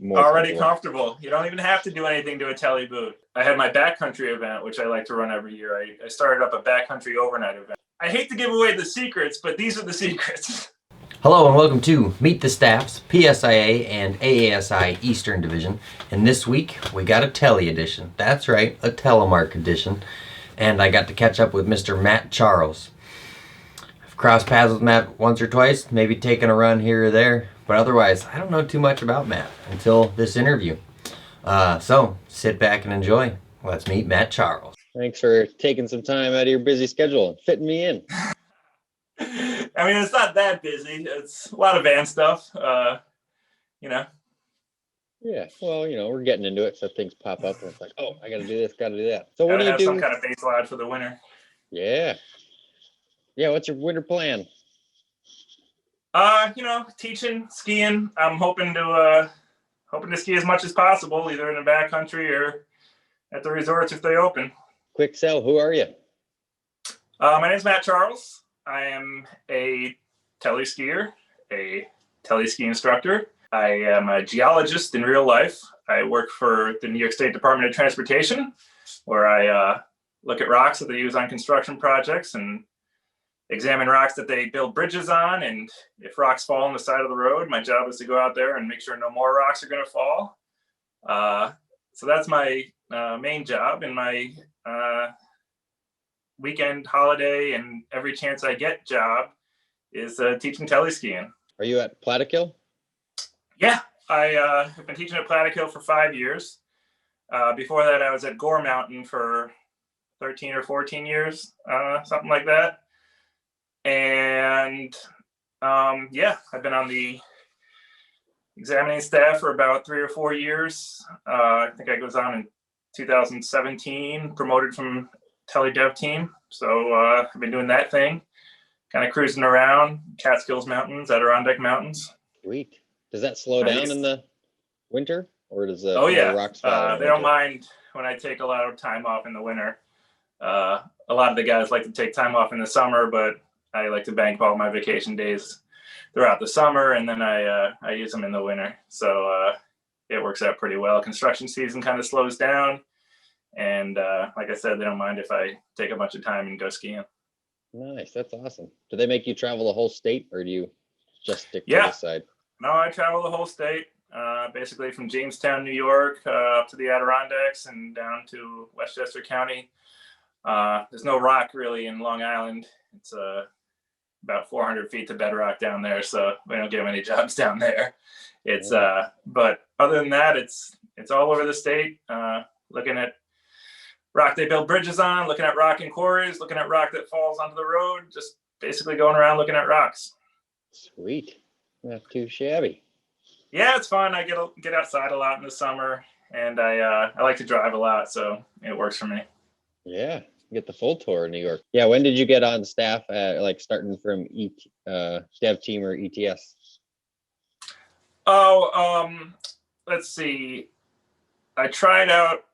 more already comfortable. You don't even have to do anything to a tele boot. I had my backcountry event, which I like to run every year. I started up a backcountry overnight event. I hate to give away the secrets, but these are the secrets. Hello and welcome to Meet the Staffs, PSIA and AASI Eastern Division. And this week we got a tele edition. That's right, a Telemark edition. And I got to catch up with Mr. Matt Charles. I've crossed paths with Matt once or twice, maybe taken a run here or there. But otherwise, I don't know too much about Matt until this interview. So sit back and enjoy. Let's meet Matt Charles. Thanks for taking some time out of your busy schedule and fitting me in. I mean, it's not that busy. It's a lot of van stuff, you know. Yeah, well, we're getting into it, so things pop up, and it's like, oh, I got to do this, got to do that. So what Gotta do you have do? some kind of base load for the winter. Yeah. What's your winter plan? Teaching, skiing. I'm hoping to ski as much as possible, either in the backcountry or at the resorts if they open. Quick sell. Who are you? My name is Matt Charles. I am a tele skier, a tele ski instructor. I am a geologist in real life. I work for the New York State Department of Transportation, where I look at rocks that they use on construction projects and examine rocks that they build bridges on. And if rocks fall on the side of the road, my job is to go out there and make sure no more rocks are going to fall. So that's my main job, and my weekend, holiday, and every chance I get job is teaching tele skiing. Are you at Plattekill? Yeah, I have been teaching at Plattekill for 5 years. Before that, I was at Gore Mountain for 13 or 14 years, something like that. And I've been on the examining staff for about 3 or 4 years. I think I was on in 2017, promoted from tele dev team. So I've been doing that thing, kind of cruising around Catskills Mountains, Adirondack Mountains. Sweet. Does that slow down in the winter, or does the rocks fall? They don't mind when I take a lot of time off in the winter. A lot of the guys like to take time off in the summer, but I like to bank all my vacation days throughout the summer, and then I use them in the winter. So it works out pretty well. Construction season kind of slows down, and like I said, they don't mind if I take a bunch of time and go skiing. Nice, that's awesome. Do they make you travel the whole state, or do you just stick to this side? No, I travel the whole state, basically from Jamestown, New York, up to the Adirondacks and down to Westchester County. There's no rock really in Long Island. It's about 400 feet to bedrock down there, so we don't get many jobs down there. It's but other than that, it's all over the state, looking at rock they build bridges on, looking at rock in quarries, looking at rock that falls onto the road, just basically going around looking at rocks. Sweet. Not too shabby. Yeah, it's fun. I get outside a lot in the summer, and I like to drive a lot, so it works for me. Yeah, get the full tour of New York. Yeah, when did you get on staff, like starting from dev team or ETS? Let's see. I tried out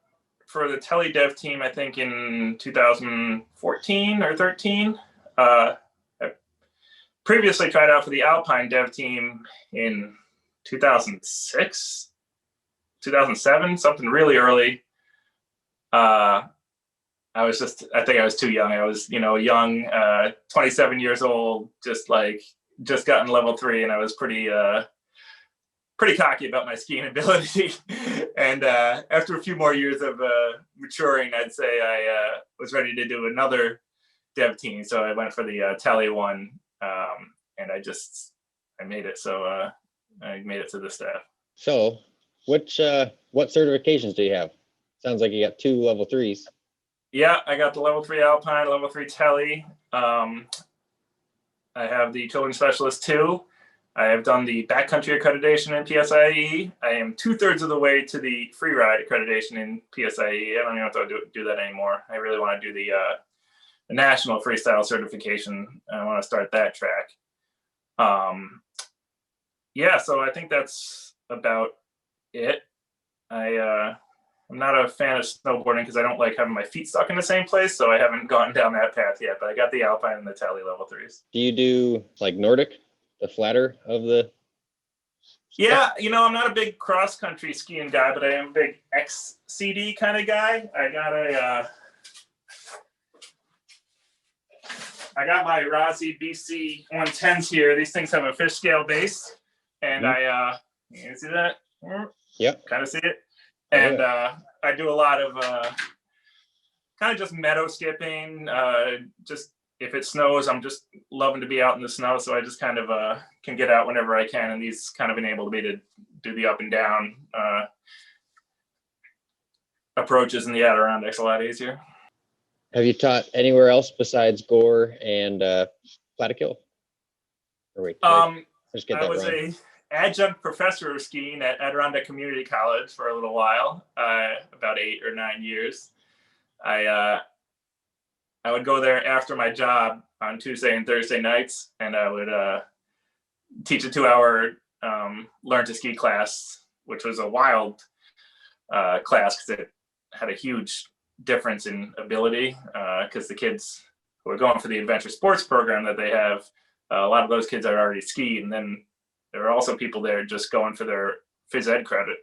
for the tele dev team, I think in 2014 or 13. I previously tried out for the Alpine dev team in 2006, 2007, something really early. I think I was too young. I was, young, 27 years old, just gotten level 3, and I was pretty cocky about my skiing ability. And after a few more years of maturing, I'd say I was ready to do another dev team. So I went for the tele one, and I made it. So I made it to the staff. So what certifications do you have? Sounds like you got 2 level 3s. Yeah, I got the level 3 Alpine, level 3 tele. I have the Children's Specialist 2. I have done the backcountry accreditation in PSIA. I am 2/3 of the way to the freeride accreditation in PSIA. I don't even have to do that anymore. I really want to do the national freestyle certification. I want to start that track. So I think that's about it. I'm not a fan of snowboarding because I don't like having my feet stuck in the same place, so I haven't gone down that path yet, but I got the Alpine and the tele level 3s. Do you do like Nordic, the flatter of the Yeah, I'm not a big cross country skiing guy, but I am a big XCD kind of guy. I got my Rossi BC 110s here. These things have a fish scale base, and you can see that? Yep. Kind of see it. And I do a lot of kind of just meadow skipping. Just if it snows, I'm just loving to be out in the snow. So I just kind of can get out whenever I can. And these kind of enable me to do the up and down approaches in the Adirondacks a lot easier. Have you taught anywhere else besides Gore and Plattekill? Or wait, just get I that was wrong. a adjunct professor of skiing at Adirondack Community College for a little while, about 8 or 9 years. I would go there after my job on Tuesday and Thursday nights, and I would teach a 2-hour learn to ski class, which was a wild class because it had a huge difference in ability because the kids who are going for the adventure sports program that they have, a lot of those kids are already skied, and then there are also people there just going for their phys ed credit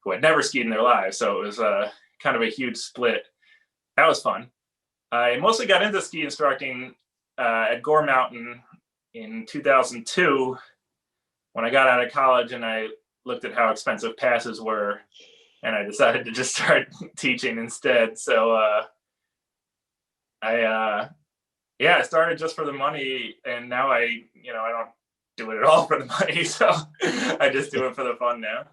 who had never skied in their lives. So it was kind of a huge split. That was fun. I mostly got into ski instructing at Gore Mountain in 2002 when I got out of college, and I looked at how expensive passes were, and I decided to just start teaching instead. So I started just for the money, and now I don't do it at all for the money. So I just do it for the fun now.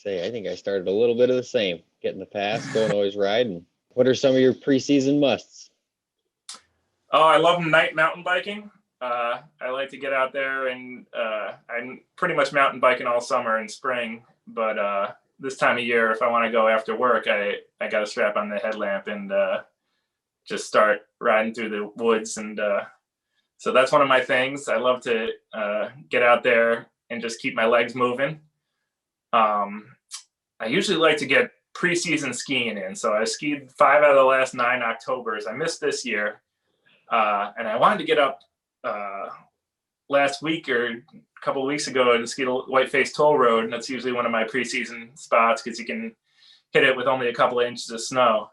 I think I started a little bit of the same, getting the pass, don't always ride. And what are some of your preseason musts? Oh, I love night mountain biking. I like to get out there, and I'm pretty much mountain biking all summer and spring. But this time of year, if I want to go after work, I got to strap on the headlamp and just start riding through the woods. And so that's one of my things. I love to get out there and just keep my legs moving. I usually like to get preseason skiing in. So I skied 5 out of the last 9 Octobers. I missed this year. And I wanted to get up last week or a couple of weeks ago and ski the Whiteface Toll Road. And that's usually one of my preseason spots because you can hit it with only a couple of inches of snow.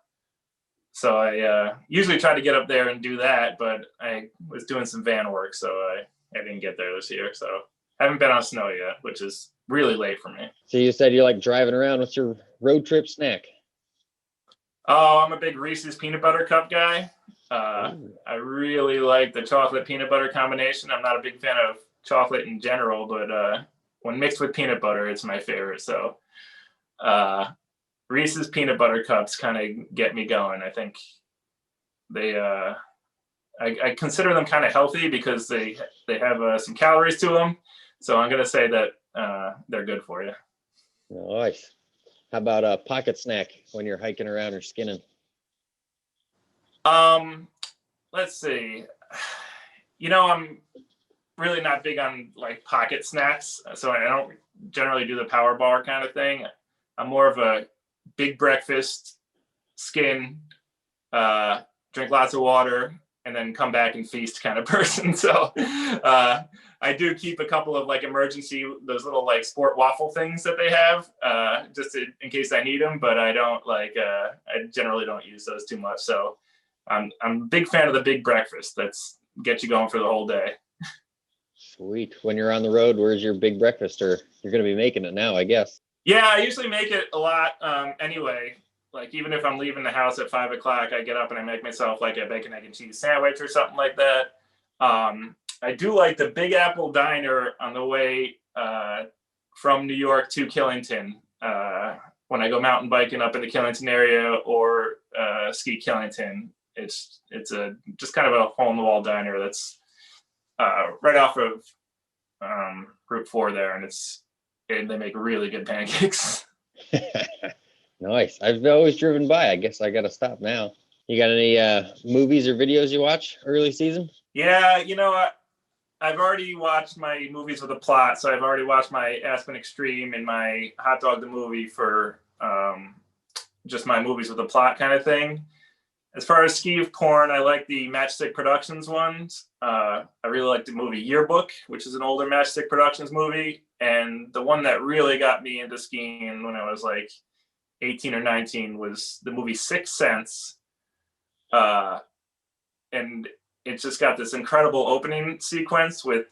So I usually try to get up there and do that, but I was doing some van work, so I didn't get there this year. So I haven't been on snow yet, which is really late for me. So you said you like driving around. What's your road trip snack? Oh, I'm a big Reese's peanut butter cup guy. I really like the chocolate peanut butter combination. I'm not a big fan of chocolate in general, but when mixed with peanut butter, it's my favorite. So Reese's peanut butter cups kind of get me going. I think they I consider them kind of healthy because they have some calories to them. So I'm gonna say that they're good for you. Nice. How about a pocket snack when you're hiking around or skinning? Let's see. I'm really not big on like pocket snacks, so I don't generally do the power bar kind of thing. I'm more of a big breakfast, skin, drink lots of water, and then come back and feast kind of person. So I do keep a couple of like those little like sport waffle things that they have just in case I need them, but I don't I generally don't use those too much. So I'm a big fan of the big breakfast. That's get you going for the whole day. Sweet. When you're on the road, where's your big breakfast? Or you're going to be making it now, I guess. Yeah, I usually make it a lot anyway. Like even if I'm leaving the house at 5 o'clock, I get up and I make myself like a bacon, egg, and cheese sandwich or something like that. I do like the Big Apple Diner on the way from New York to Killington when I go mountain biking up in the Killington area or ski Killington. It's just kind of a hole-in-the-wall diner that's right off of Route 4 there, and they make really good pancakes. Nice. I've always driven by. I guess I got to stop now. You got any movies or videos you watch early season? Yeah, I've already watched my movies with a plot. So I've already watched my Aspen Extreme and my Hot Dog the Movie for just my movies with a plot kind of thing. As far as ski of porn, I like the Matchstick Productions ones. I really like the movie Yearbook, which is an older Matchstick Productions movie. And the one that really got me into skiing when I was like 18 or 19 was the movie Sixth Sense. And it's just got this incredible opening sequence with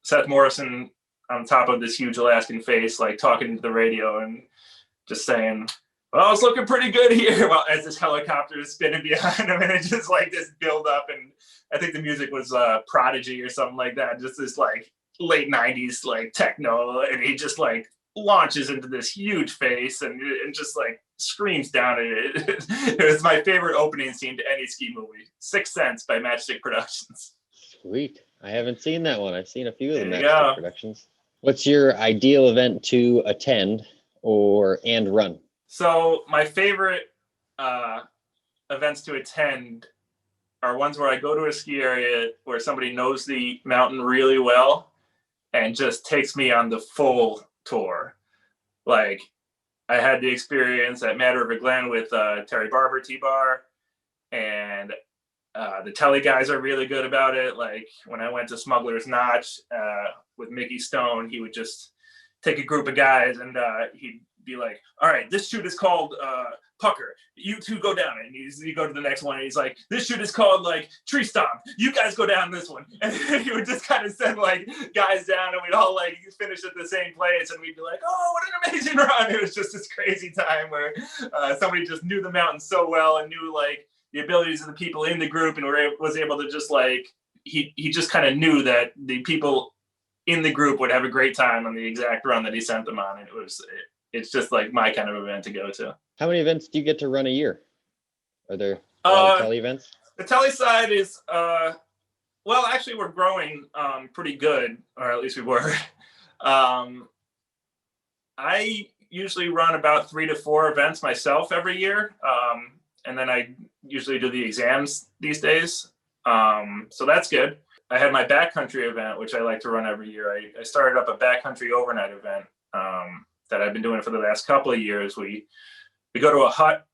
Seth Morrison on top of this huge Alaskan face, like talking to the radio and just saying, well, it's looking pretty good here. Well, as this helicopter is spinning behind him, and it's just like this build up. And I think the music was Prodigy or something like that. Just this like late 90s like techno. And he just like launches into this huge face and just like screams down at it. It was my favorite opening scene to any ski movie. Sixth Sense by Matchstick Productions. Sweet. I haven't seen that one. I've seen a few of the There you Matchstick go. Productions. What's your ideal event to attend and run? So my favorite events to attend are ones where I go to a ski area where somebody knows the mountain really well and just takes me on the full tour. Like I had the experience at Mad River Glen with Terry Barber, T-Bar, and the Telly guys are really good about it. Like when I went to Smuggler's Notch with Mickey Stone, he would just take a group of guys and he'd be like, all right, this shoot is called Pucker. You two go down. And you go to the next one and he's like, this shoot is called like Tree Stomp. You guys go down this one. And he would just kind of send like guys down and we'd all like finish at the same place and we'd be like, oh, what an amazing run. It was just this crazy time where somebody just knew the mountain so well and knew like the abilities of the people in the group and was able to just like, he just kind of knew that the people in the group would have a great time on the exact run that he sent them on. And it's just like my kind of event to go to. How many events do you get to run a year? Are there a lot of Telly events? The Telly side is, well, actually we're growing pretty good, or at least we were. I usually run about 3 to 4 events myself every year. And then I usually do the exams these days. So that's good. I had my backcountry event, which I like to run every year. I started up a backcountry overnight event that I've been doing for the last couple of years. We go to a hut.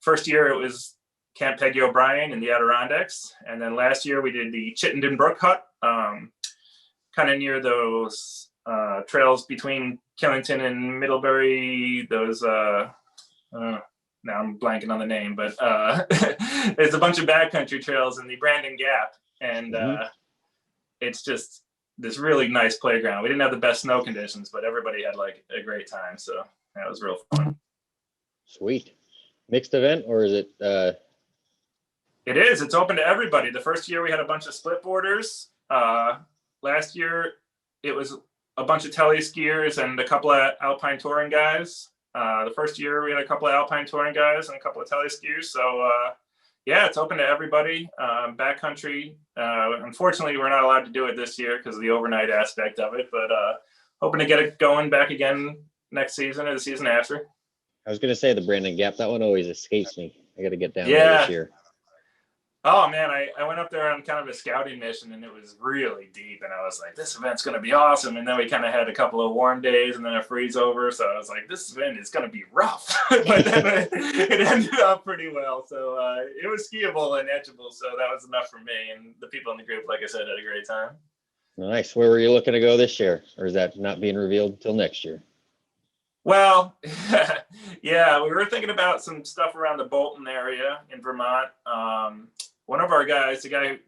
First year it was Camp Peggy O'Brien in the Adirondacks. And then last year we did the Chittenden Brook hut, kind of near those trails between Killington and Middlebury. Those, now I'm blanking on the name, but there's a bunch of backcountry trails in the Brandon Gap. And it's just this really nice playground. We didn't have the best snow conditions, but everybody had like a great time. So that was real fun. Sweet. Mixed event, or is it? It is. It's open to everybody. The first year we had a bunch of split boarders. Last year it was a bunch of Telly skiers and a couple of alpine touring guys. The first year we had a couple of alpine touring guys and a couple of Telly skiers. So yeah, it's open to everybody. Backcountry. Unfortunately, we're not allowed to do it this year because of the overnight aspect of it, but hoping to get it going back again next season or the season after. I was going to say the Brandon Gap. That one always escapes me. I got to get down there this year. Oh man, I went up there on kind of a scouting mission and it was really deep and I was like, this event's going to be awesome. And then we kind of had a couple of warm days and then a freeze over. So I was like, this event is going to be rough, but then it ended up pretty well. So it was skiable and edgeable. So that was enough for me. And the people in the group, like I said, had a great time. Nice. Where were you looking to go this year? Or is that not being revealed until next year? Well, yeah, we were thinking about some stuff around the Bolton area in Vermont. One of our guys, the guy,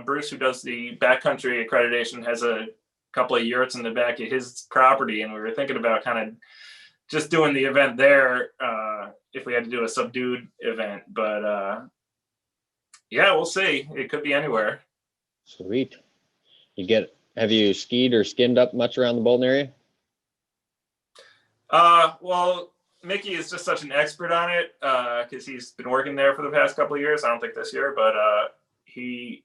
Bruce, who does the backcountry accreditation, has a couple of yurts in the back of his property. And we were thinking about kind of just doing the event there if we had to do a subdued event. But yeah, we'll see. It could be anywhere. Sweet. Have you skied or skinned up much around the Bolton area? Well, Mickey is just such an expert on it because he's been working there for the past couple of years. I don't think this year, but he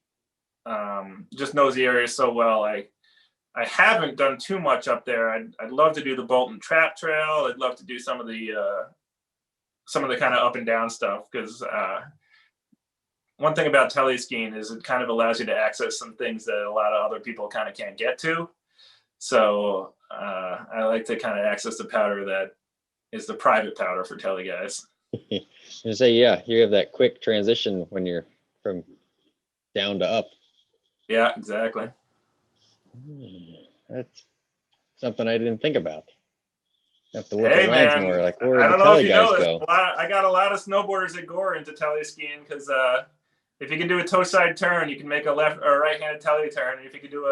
just knows the area so well. I haven't done too much up there. I'd love to do the Bolton Trap Trail. I'd love to do some of the kind of up and down stuff because one thing about tele skiing is it kind of allows you to access some things that a lot of other people kind of can't get to. So I like to kind of access the powder that is the private powder for Telly guys. You say, yeah, you have that quick transition when you're from down to up. Yeah, exactly. That's something I didn't think about. Have to look Hey at lines man, more. Like, where I the don't know if tele you guys know this. go? I got a lot of snowboarders at Gore into tele skiing because if you can do a toe side turn, you can make a left or right handed tele turn. And if you can do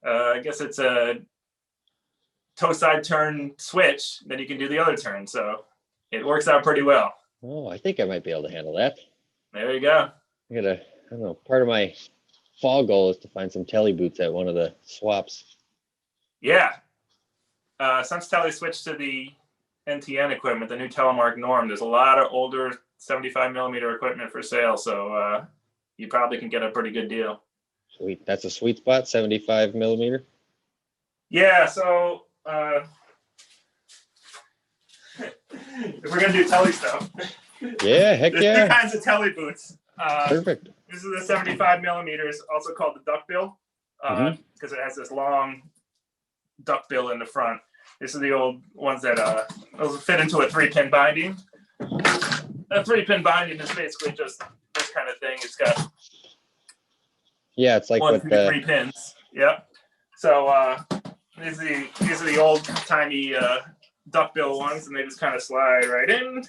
I guess it's a toe side turn switch, then you can do the other turn. So it works out pretty well. Oh, I think I might be able to handle that. There you go. I don't know. Part of my fall goal is to find some tele boots at one of the swaps. Yeah. Since Tele switched to the NTN equipment, the new Telemark norm, there's a lot of older 75 millimeter equipment for sale. So you probably can get a pretty good deal. Sweet. That's a sweet spot, 75 millimeter. Yeah. So if we're going to do Tele stuff, Yeah, heck there's yeah. two kinds of Tele boots. Perfect. This is the 75 millimeters, also called the duckbill, because it has this long duckbill in the front. This is the old ones that those fit into a 3-pin binding. A 3-pin binding is basically just this kind of thing. It's got Yeah, it's like 1, what 2, the 3 pins. Yep. So these are the old timey duckbill ones, and they just kind of slide right in.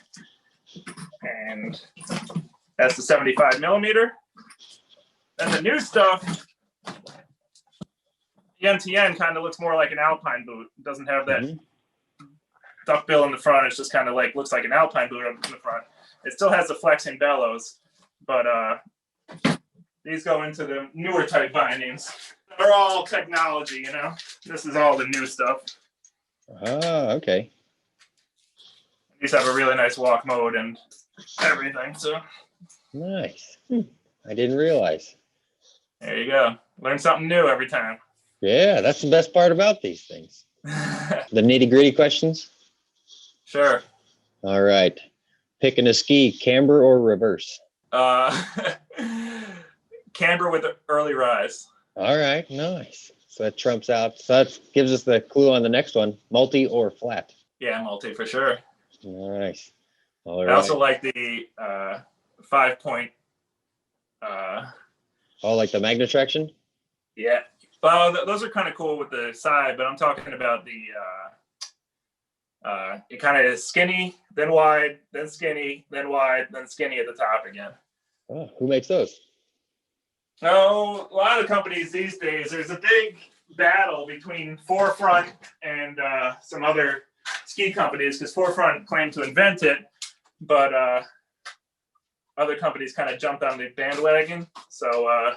And that's the 75 millimeter. And the new stuff, the NTN kind of looks more like an alpine boot. It doesn't have that duckbill in the front. It's just kind of like looks like an alpine boot in the front. It still has the flexing bellows, but these go into the newer type bindings. They're all technology, you know. This is all the new stuff. Oh, okay. These have a really nice walk mode and everything. So Nice. I didn't realize. there you go. Learn something new every time. Yeah, that's the best part about these things. The nitty-gritty questions. Sure. All right. Picking a ski, camber or reverse? Camber with an early rise. All right, nice. So that trumps out. So that gives us the clue on the next one. Multi or flat? Yeah, multi for sure. Nice. All I right. also like the 5-point. Oh, like the magnet traction? Yeah. Well, those are kind of cool with the side, but I'm talking about the it kind of is skinny, then wide, then skinny, then wide, then skinny at the top again. Oh, who makes those? No, a lot of companies these days, there's a big battle between Forefront and some other ski companies because Forefront claimed to invent it, but other companies kind of jumped on the bandwagon. So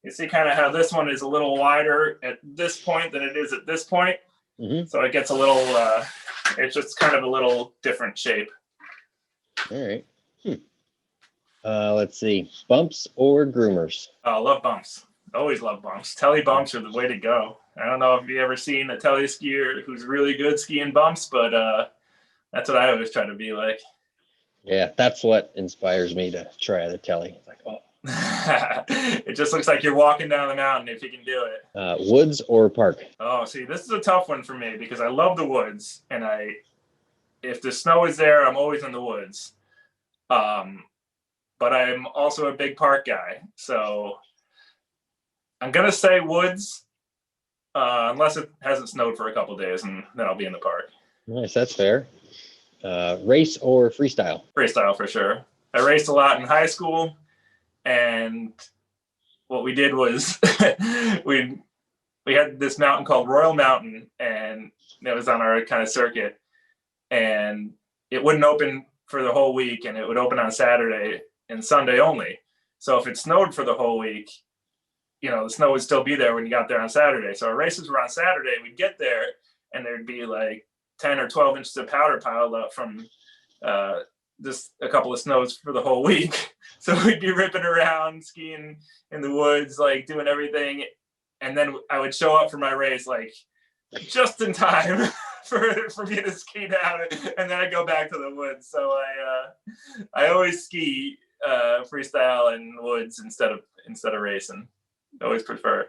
you see kind of how this one is a little wider at this point than it is at this point. Mm-hmm. So it gets a little, it's just kind of a little different shape. All right. Let's see. Bumps or groomers? Oh, love bumps. Always love bumps. Tele bumps are the way to go. I don't know if you've ever seen a tele skier who's really good skiing bumps, but that's what I always try to be like. Yeah, that's what inspires me to try the tele. It's like, oh. It just looks like you're walking down the mountain if you can do it. Woods or park? Oh, see, this is a tough one for me because I love the woods, and if the snow is there, I'm always in the woods. But I'm also a big park guy, so I'm gonna say woods, unless it hasn't snowed for a couple of days, and then I'll be in the park. Nice, that's fair. Race or freestyle? Freestyle for sure. I raced a lot in high school, and what we did was we had this mountain called Royal Mountain, and it was on our kind of circuit, and it wouldn't open for the whole week, and it would open on Saturday and Sunday only. So if it snowed for the whole week, the snow would still be there when you got there on Saturday. So our races were on Saturday. We'd get there, and there'd be like 10 or 12 inches of powder piled up from just a couple of snows for the whole week. So we'd be ripping around, skiing in the woods, like doing everything. And then I would show up for my race, like just in time for me to ski down, and then I go back to the woods. So I always ski freestyle in woods instead of racing. Always prefer.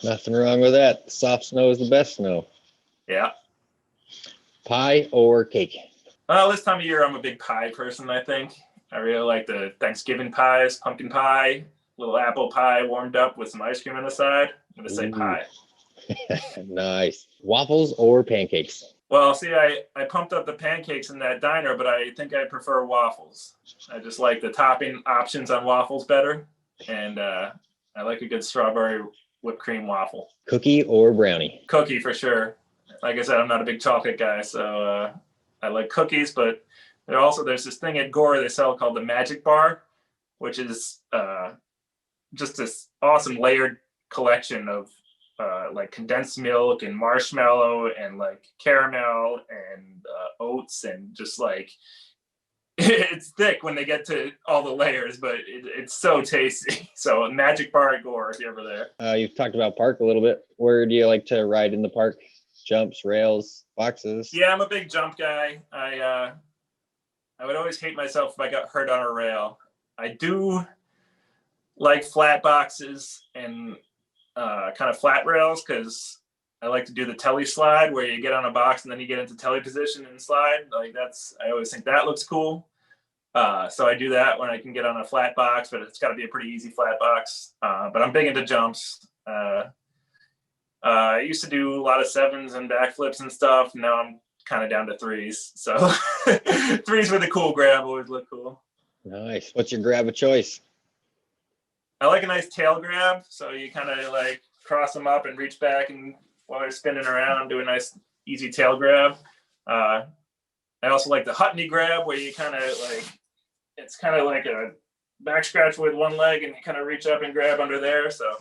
Nothing wrong with that. Soft snow is the best snow. Yeah. Pie or cake? This time of year, I'm a big pie person, I think. I really like the Thanksgiving pies, pumpkin pie, little apple pie warmed up with some ice cream on the side. I'm going to say Ooh. pie. Nice. Waffles or pancakes? Well, see, I pumped up the pancakes in that diner, but I think I prefer waffles. I just like the topping options on waffles better. And I like a good strawberry whipped cream waffle. Cookie or brownie? Cookie for sure. Like I said, I'm not a big chocolate guy, so I like cookies, but there's this thing at Gore they sell called the Magic Bar, which is just this awesome layered collection of like condensed milk and marshmallow and like caramel and oats and just like it's thick when they get to all the layers, but it's so tasty. So a Magic Bar at Gore if you're ever there. You've talked about park a little bit. Where do you like to ride in the park? Jumps, rails, boxes? Yeah, I'm a big jump guy. I would always hate myself if I got hurt on a rail. I do like flat boxes and kind of flat rails because I like to do the telly slide where you get on a box and then you get into telly position and slide. Like I always think that looks cool. So I do that when I can get on a flat box, but it's got to be a pretty easy flat box. But I'm big into jumps. I used to do a lot of sevens and backflips and stuff. Now I'm kind of down to threes. So threes with a cool grab always look cool. Nice. What's your grab of choice? I like a nice tail grab. So you kind of like cross them up and reach back and while they're spinning around, do a nice easy tail grab. I also like the Hutney grab where you kind of like, it's kind of like a back scratch with one leg and you kind of reach up and grab under there. So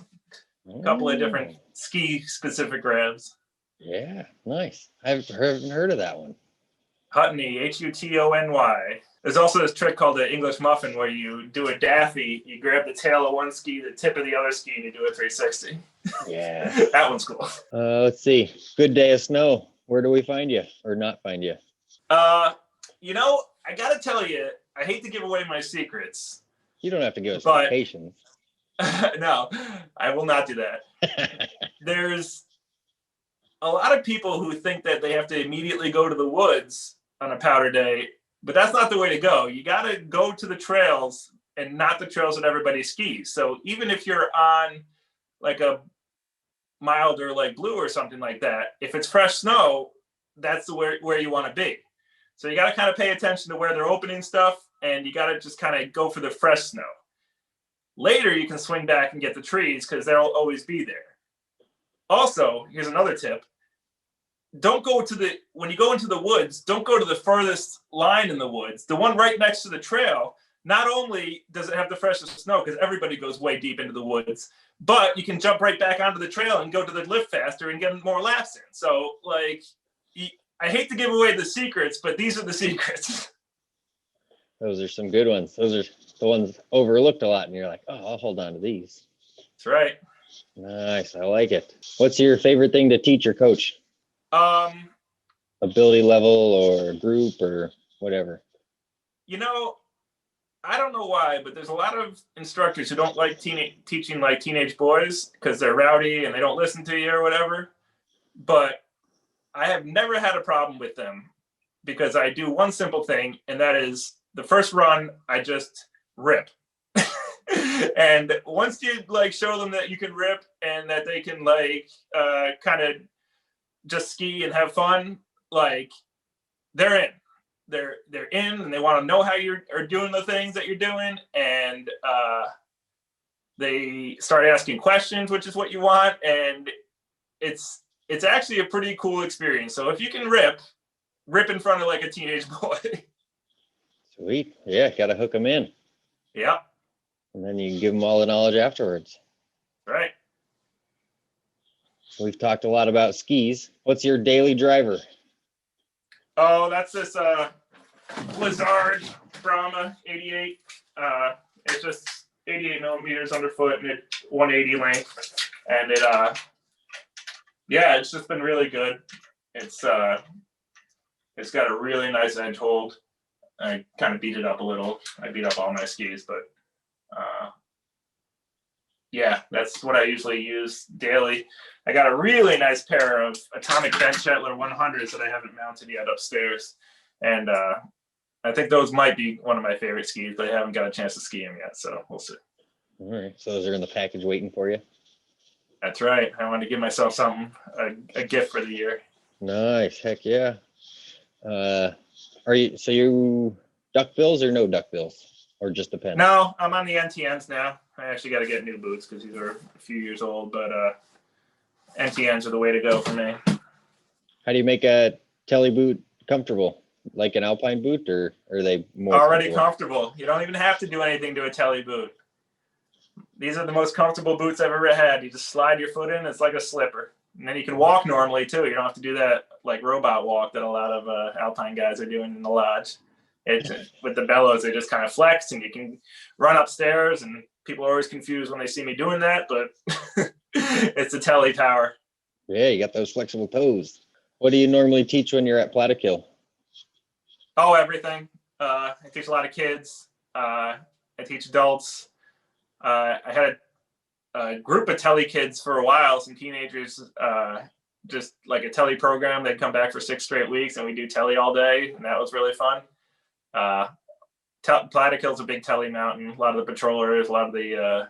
a couple of different ski specific grabs. Yeah, nice. I haven't heard of that one. Hutney, Hutony. There's also this trick called the English muffin where you do a daffy, you grab the tail of one ski, the tip of the other ski, and you do a 360. Yeah. That one's cool. Let's see. Good day of snow. Where do we find you or not find you? I got to tell you, I hate to give away my secrets. You don't have to give us But- locations. No, I will not do that. There's a lot of people who think that they have to immediately go to the woods on a powder day, but that's not the way to go. You got to go to the trails and not the trails that everybody skis. So even if you're on like a milder like blue or something like that, if it's fresh snow, that's where you want to be. So you got to kind of pay attention to where they're opening stuff, and you got to just kind of go for the fresh snow. Later, you can swing back and get the trees because they'll always be there. Also, here's another tip. When you go into the woods, don't go to the furthest line in the woods. The one right next to the trail, not only does it have the freshest snow because everybody goes way deep into the woods, but you can jump right back onto the trail and go to the lift faster and get more laps in. So, like, I hate to give away the secrets, but these are the secrets. Those are some good ones. Those are the ones overlooked a lot, and you're like, oh, I'll hold on to these. That's right. Nice. I like it. What's your favorite thing to teach or coach? Ability level or group or whatever? I don't know why, but there's a lot of instructors who don't like teaching like teenage boys because they're rowdy and they don't listen to you or whatever. But I have never had a problem with them because I do one simple thing, and that is the first run, I just rip. And once you like show them that you can rip and that they can like kind of just ski and have fun, like they're in. They're in and they want to know how you are doing the things that you're doing, and they start asking questions, which is what you want, and it's actually a pretty cool experience. So if you can rip in front of like a teenage boy. Sweet. Yeah, got to hook them in. Yeah. And then you can give them all the knowledge afterwards. Right. We've talked a lot about skis. What's your daily driver? Oh, that's this Blizzard Brahma 88. It's just 88 millimeters underfoot and it's 180 length. And it's just been really good. It's got a really nice edge hold. I kind of beat it up a little. I beat up all my skis, but that's what I usually use daily. I got a really nice pair of Atomic Bent Shetler 100s that I haven't mounted yet upstairs. And I think those might be one of my favorite skis, but I haven't got a chance to ski them yet, so we'll see. All right. So those are in the package waiting for you. That's right. I wanted to give myself something, a gift for the year. Nice. Heck yeah. So you duckbills or no duckbills, or just depends? No, I'm on the NTNs now. I actually got to get new boots because these are a few years old, but NTNs are the way to go for me. How do you make a telly boot comfortable? Like an alpine boot, or are they more already comfortable? You don't even have to do anything to a telly boot. These are the most comfortable boots I've ever had. You just slide your foot in, it's like a slipper. And then you can walk normally too. You don't have to do that like robot walk that a lot of alpine guys are doing in the lodge. With the bellows, they just kind of flex and you can run upstairs, and people are always confused when they see me doing that, but it's a telly power. Yeah, you got those flexible toes. What do you normally teach when you're at Plattekill? Oh, everything. I teach a lot of kids. I teach adults. I had a group of telly kids for a while, some teenagers, just like a telly program. They'd come back for 6 straight weeks and we do telly all day, and that was really fun. Plattekill's a big telly mountain. A lot of the patrollers, a lot of the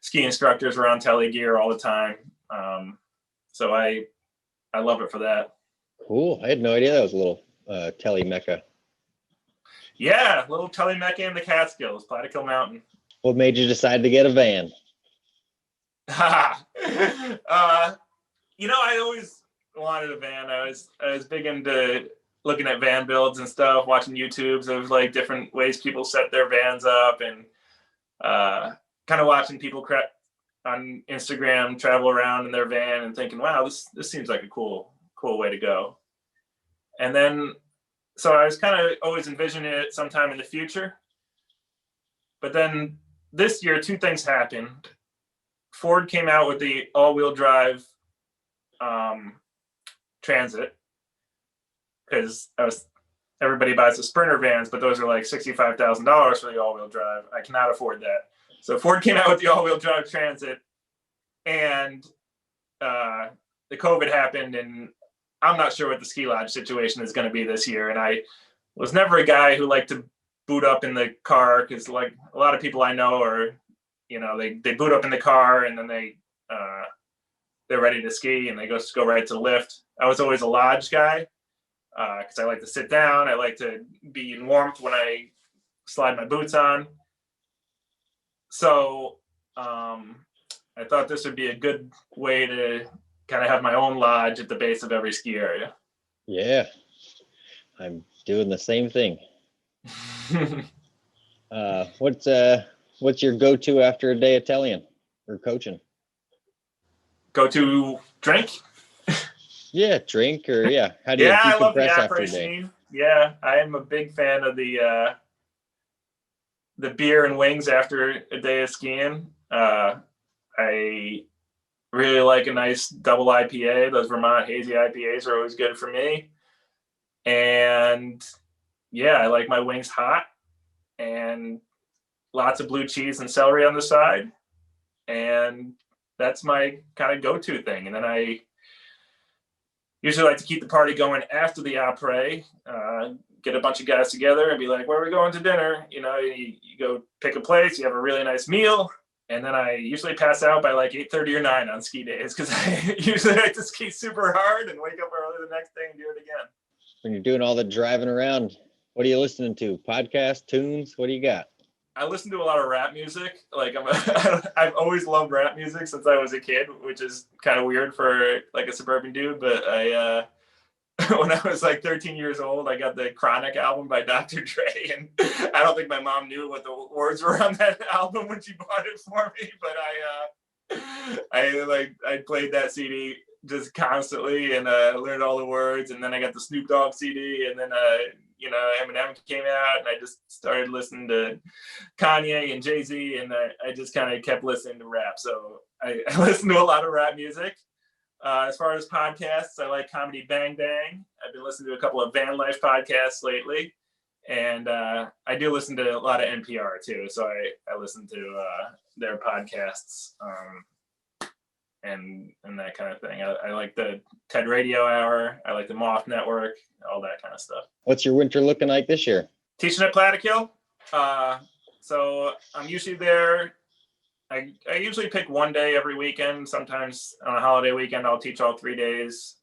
ski instructors are on telly gear all the time. So I love it for that. Cool. I had no idea that was a little telly mecca. Yeah, little telly mecca in the Catskills, Plattekill Mountain. What made you decide to get a van? I always wanted a van. I was big into looking at van builds and stuff, watching YouTubes of like different ways people set their vans up, and kind of watching people on Instagram travel around in their van and thinking, wow, this seems like a cool way to go. And then, so I was kind of always envisioning it sometime in the future. But then this year, 2 things happened. Ford came out with the all-wheel drive Transit, because everybody buys the Sprinter vans, but those are like $65,000 for the all-wheel drive. I cannot afford that. So Ford came out with the all-wheel drive Transit, and the COVID happened, and I'm not sure what the ski lodge situation is going to be this year. And I was never a guy who liked to boot up in the car, because like a lot of people I know are, they boot up in the car and then they're ready to ski and they just go right to the lift. I was always a lodge guy because I like to sit down. I like to be in warmth when I slide my boots on. So I thought this would be a good way to kind of have my own lodge at the base of every ski area. Yeah, I'm doing the same thing. What's your go-to after a day of tellying or coaching? Go to drink? Yeah, drink, or how do you I love the decompress after a après day? scene. Yeah, I am a big fan of the beer and wings after a day of skiing. I really like a nice double IPA. Those Vermont hazy IPAs are always good for me. And yeah, I like my wings hot and lots of blue cheese and celery on the side. And that's my kind of go-to thing. And then I usually like to keep the party going after the après, get a bunch of guys together and be like, where are we going to dinner? You go pick a place, you have a really nice meal. And then I usually pass out by like 8:30 or 9 on ski days, because I usually like to ski super hard and wake up early the next day and do it again. When you're doing all the driving around, what are you listening to? Podcasts, tunes? What do you got? I listen to a lot of rap music. Like I've always loved rap music since I was a kid, which is kind of weird for like a suburban dude. But I, when I was like 13 years old, I got the Chronic album by Dr. Dre, and I don't think my mom knew what the words were on that album when she bought it for me. But I played that CD just constantly and learned all the words. And then I got the Snoop Dogg CD, and then Eminem came out, and I just started listening to Kanye and Jay-Z, and I just kind of kept listening to rap. So I listen to a lot of rap music. As far as podcasts, I like Comedy Bang Bang. I've been listening to a couple of van life podcasts lately, and I do listen to a lot of NPR too. So I listen to their podcasts. and that kind of thing. I like the TED Radio Hour. I like the Moth Network, all that kind of stuff. What's your winter looking like this year? Teaching at Plattekill. So I'm usually there. I usually pick one day every weekend. Sometimes on a holiday weekend, I'll teach all 3 days.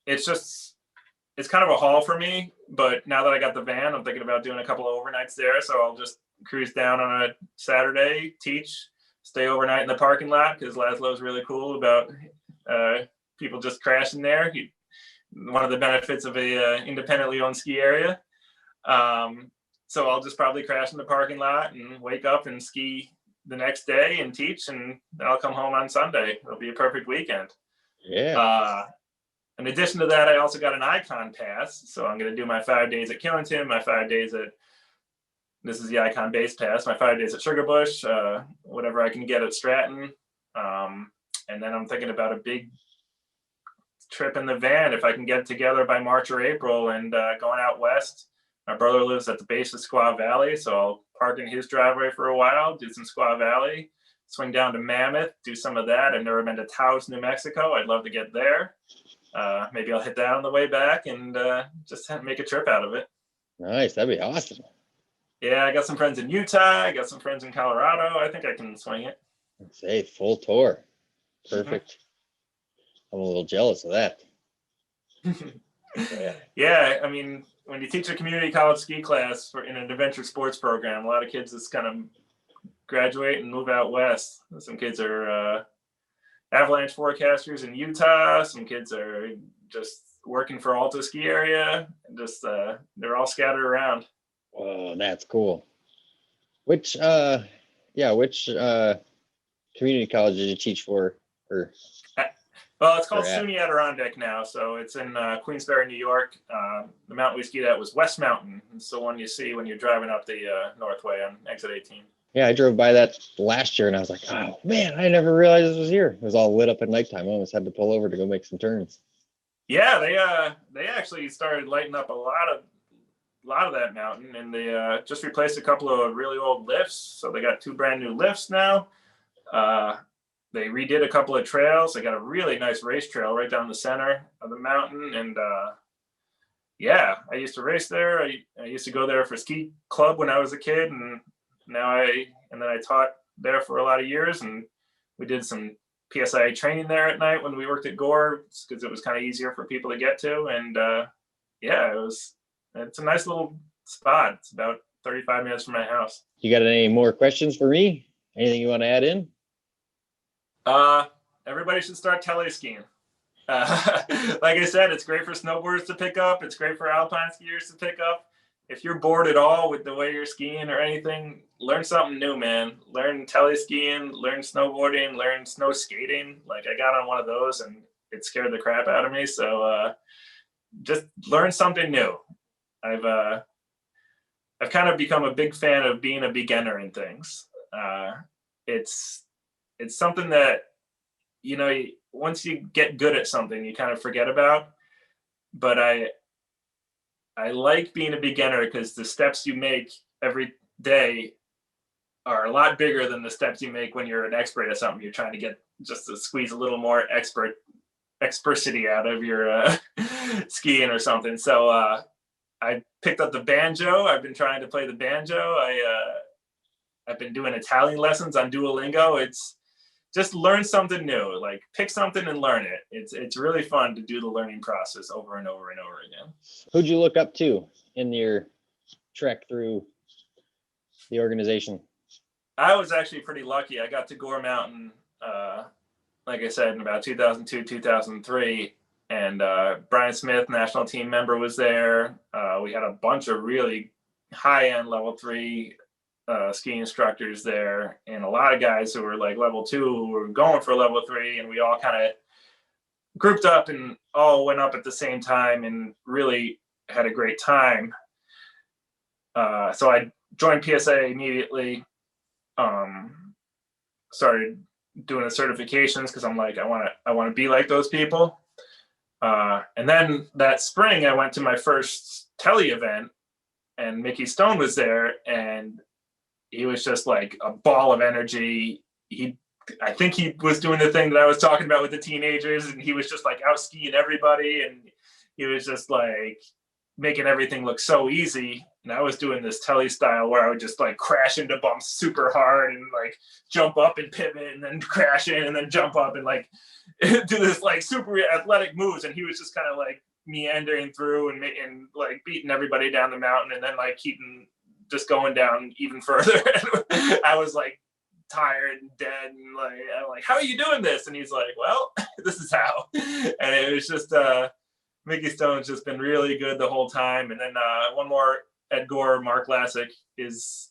It's kind of a haul for me, but now that I got the van, I'm thinking about doing a couple of overnights there. So I'll just cruise down on a Saturday, teach, stay overnight in the parking lot, because Laszlo's really cool about people just crashing there. One of the benefits of a independently owned ski area. So I'll just probably crash in the parking lot and wake up and ski the next day and teach, and then I'll come home on Sunday. It'll be a perfect weekend. Yeah. In addition to that, I also got an Icon pass. So I'm going to do my 5 days at Killington, my 5 days at, this is the Icon base pass, my 5 days at Sugarbush, whatever I can get at Stratton. And then I'm thinking about a big trip in the van if I can get together by March or April and going out west. My brother lives at the base of Squaw Valley, so I'll park in his driveway for a while, do some Squaw Valley, swing down to Mammoth, do some of that. I've never been to Taos, New Mexico. I'd love to get there. Maybe I'll hit that on the way back and just make a trip out of it. Nice. That'd be awesome. Yeah, I got some friends in Utah. I got some friends in Colorado. I think I can swing it. Say full tour. Perfect. I'm a little jealous of that. Yeah, I mean, when you teach a community college ski class in an adventure sports program, a lot of kids just kind of graduate and move out west. Some kids are avalanche forecasters in Utah. Some kids are just working for Alta Ski Area. Just they're all scattered around. Oh, that's cool. Which community college did you teach for? Well, it's called SUNY Adirondack now, so it's in Queensbury, New York. The mountain we skied at was West Mountain. It's the one you see when you're driving up the Northway on exit 18. Yeah, I drove by that last year and I was like, oh man, I never realized this was here. It was all lit up at nighttime. I almost had to pull over to go make some turns. Yeah, they actually started lighting up a lot of that mountain, and they just replaced a couple of really old lifts. So they got 2 brand new lifts now. They redid a couple of trails. They got a really nice race trail right down the center of the mountain. And yeah, I used to race there. I used to go there for ski club when I was a kid. And then I taught there for a lot of years. And we did some PSIA training there at night when we worked at Gore, because it was kind of easier for people to get to. And yeah, it's a nice little spot. It's about 35 minutes from my house. You got any more questions for me? Anything you want to add in? Everybody should start teleskiing. Like I said, it's great for snowboarders to pick up. It's great for alpine skiers to pick up. If you're bored at all with the way you're skiing or anything, learn something new, man. Learn teleskiing, learn snowboarding, learn snow skating. Like, I got on one of those and it scared the crap out of me. So just learn something new. I've kind of become a big fan of being a beginner in things. It's something that, you know, once you get good at something, you kind of forget about. But I like being a beginner because the steps you make every day are a lot bigger than the steps you make when you're an expert at something. You're trying to get just to squeeze a little more expertity out of your skiing or something. So I picked up the banjo. I've been trying to play the banjo. I've been doing Italian lessons on Duolingo. It's just learn something new, like pick something and learn it. It's really fun to do the learning process over and over and over again. Who'd you look up to in your trek through the organization? I was actually pretty lucky. I got to Gore Mountain, like I said, in about 2002, 2003. And Brian Smith, national team member, was there. We had a bunch of really high-end level 3 ski instructors there, and a lot of guys who were like level 2 who were going for level 3, and we all kind of grouped up and all went up at the same time and really had a great time. So I joined PSIA immediately, started doing the certifications because I'm like, I want to be like those people. And then that spring I went to my first tele event, and Mickey Stone was there, and he was just like a ball of energy. He I think he was doing the thing that I was talking about with the teenagers, and he was just like out skiing everybody, and he was just like making everything look so easy. And I was doing this telly style where I would just like crash into bumps super hard and like jump up and pivot and then crash in and then jump up and like do this like super athletic moves. And he was just kind of like meandering through and like beating everybody down the mountain and then like keeping just going down even further. I was like tired and dead and like, I'm like, how are you doing this? And he's like, well, this is how. And it was just Mickey Stone's just been really good the whole time. And then one more, Ed Gore, Mark Lassick is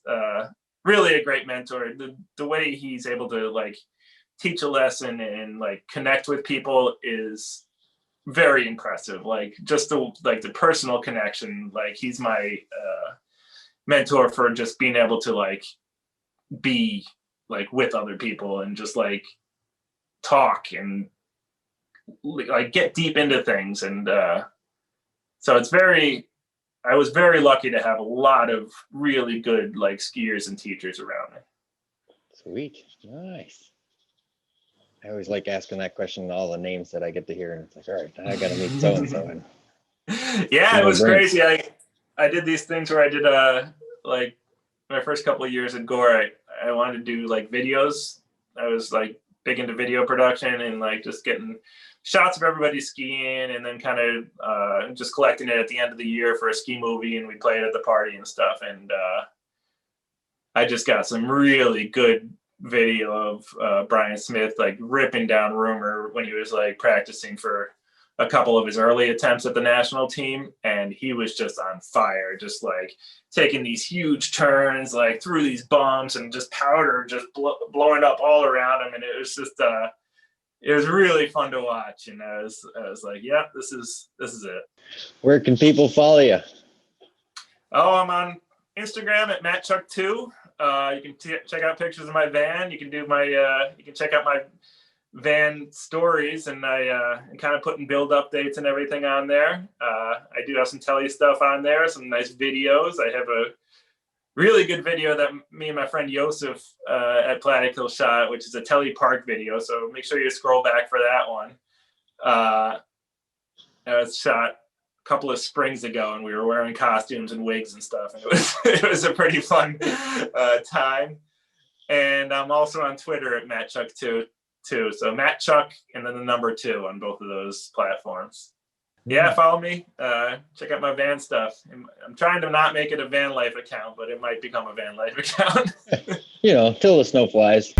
really a great mentor. The way he's able to like teach a lesson and like connect with people is very impressive. Like just the personal connection. Like he's my mentor for just being able to like be like with other people and just like talk and like get deep into things. And so I was very lucky to have a lot of really good like skiers and teachers around me. Sweet. Nice. I always like asking that question, all the names that I get to hear, and it's like, all right, I gotta meet so and so. Yeah, it was crazy. I did these things where I did like my first couple of years at Gore, I wanted to do like videos. I was like big into video production and like just getting shots of everybody skiing and then kind of just collecting it at the end of the year for a ski movie, and we play it at the party and stuff. And I just got some really good video of Brian Smith like ripping down Rumor when he was like practicing for a couple of his early attempts at the national team, and he was just on fire, just like taking these huge turns like through these bumps and just powder just blowing up all around him. And it was just it was really fun to watch. And I was like, yeah, this is it. Where can people follow you? Oh, I'm on Instagram at MattChuck2. You can check out pictures of my van. You can do my you can check out my van stories, and I kind of putting build updates and everything on there. I do have some telly stuff on there, some nice videos. I have a really good video that me and my friend Yosef at Platic shot, which is a telly park video. So make sure you scroll back for that one. It was shot a couple of springs ago, and we were wearing costumes and wigs and stuff. And it was a pretty fun time. And I'm also on Twitter at MattChuck2 too. So MattChuck and then the number 2 on both of those platforms. Yeah, follow me. Check out my van stuff. I'm trying to not make it a van life account, but it might become a van life account. Till the snow flies.